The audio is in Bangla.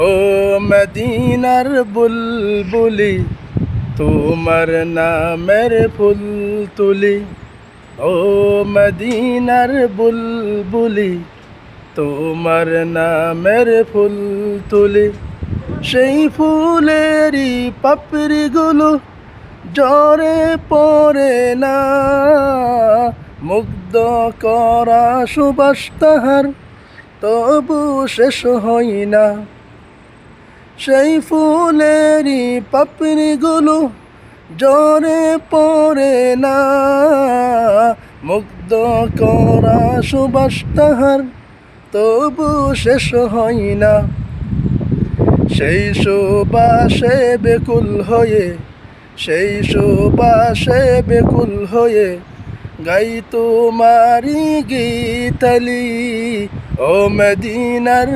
ও মদিনার বুলবুলি তোমার নামের ফুল তুলি। ও মদিনার বুলবুলি তোমার নামের ফুল তুলি। সেই ফুলেরই পাপড়িগুলো ঝরে পড়ে না, মুগ্ধ করা সুবাস তাহার তবু শেষ হয় না। সেই ফুলেরই পাপড়িগুলো ঝরে পড়ে না, মুগ্ধ করা সুবাস তাহার তবু শেষ হয় না। সেই সুবাসে বেকুল হয়ে, সেই সুবাসে বেকুল হয়ে গাই তোমারি গীতালি। ও মদিনার